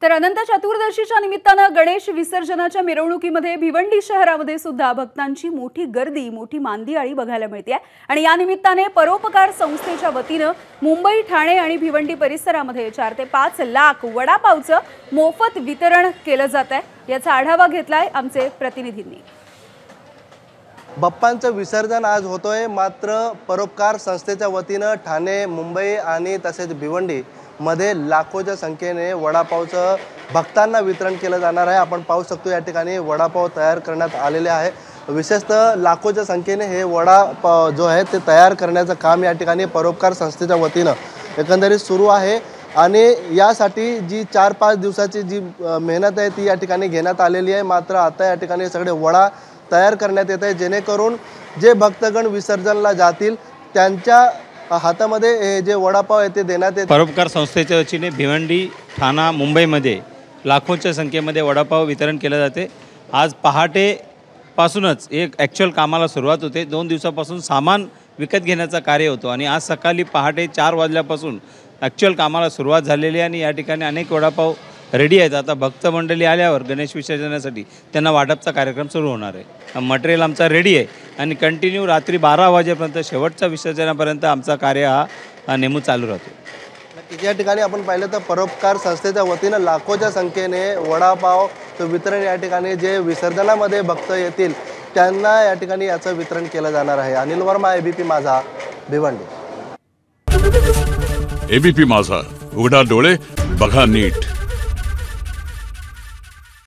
तर अनंत चतुर्दशीच्या निमित्तानं गणेश विसर्जनाच्या मिरवणुकीमध्ये भिवंडी शहरामध्ये सुद्धा भक्तांची मोठी गर्दी, मोठी मांदियाळी बघायला मिळते आणि या निमित्ताने परोपकार संस्थेच्या वतीनं मुंबई, ठाणे आणि भिवंडी परिसरामध्ये 4 ते 5 लाख वडापावचं मोफत वितरण केलं जात आहे। याचा आढावा घेतलाय आमचे प्रतिनिधींनी। बाप्पांचं विसर्जन आज होतोय, मात्र परोपकार संस्थेच्या वतीनं ठाणे, मुंबई आणि तसेच भिवंडी मध्ये लाखोच्या संख्येने वडापावचं भक्तांना वितरण केलं जाणार आहे। आपण पाहू शकतो या ठिकाणी वडापाव तयार करण्यात आलेले आहे। विशेषतः लाखोच्या संख्येने हे वडापाव जो आहे ते तयार करण्याचं काम या ठिकाणी परोपकार संस्थेच्या वतीनं एकंदरीत सुरू आहे आणि यासाठी जी 4-5 दिवसाची जी मेहनत आहे ती या ठिकाणी घेण्यात आलेली आहे। मात्र आता या ठिकाणी सगळे वडा तयार करण्यात येत आहे, जेणेकरून जे भक्तगण विसर्जनला जातील त्यांच्या हातामध्ये हे जे वडापाव आहे ते देण्यात येते। परोपकार संस्थेच्या वतीने भिवंडी, ठाणा, मुंबईमध्ये लाखोच्या संख्येमध्ये वडापाव वितरण केले जाते। आज पहाटेपासूनच एक ॲक्च्युअल कामाला सुरुवात होते। 2 दिवसापासून सामान विकत घेण्याचं कार्य होतं आणि आज सकाळी पहाटे 4 वाजल्यापासून ॲक्च्युअल कामाला सुरुवात झालेली आहे आणि या ठिकाणी अनेक वडापाव रेडी आहेत। आता भक्त मंडळी आल्यावर गणेश विसर्जनासाठी त्यांना वाटपचा कार्यक्रम सुरू होणार आहे। मटेरियल आमचा रेडी आहे आणि कंटिन्यू रात्री 12 वाजेपर्यंत शेवटच्या विसर्जनापर्यंत आमचा कार्य हा नेहमी चालू राहतो। या ठिकाणी आपण पाहिलं तर परोपकार संस्थेच्या वतीनं लाखोच्या संख्येने वडापावचं वितरण या ठिकाणी जे विसर्जनामध्ये भक्त येतील त्यांना या ठिकाणी याचं वितरण केलं जाणार आहे। अनिल वर्मा, एबीपी माझा, भिवंडी। एबीपी माझा, उघडा डोळे बघा नीट।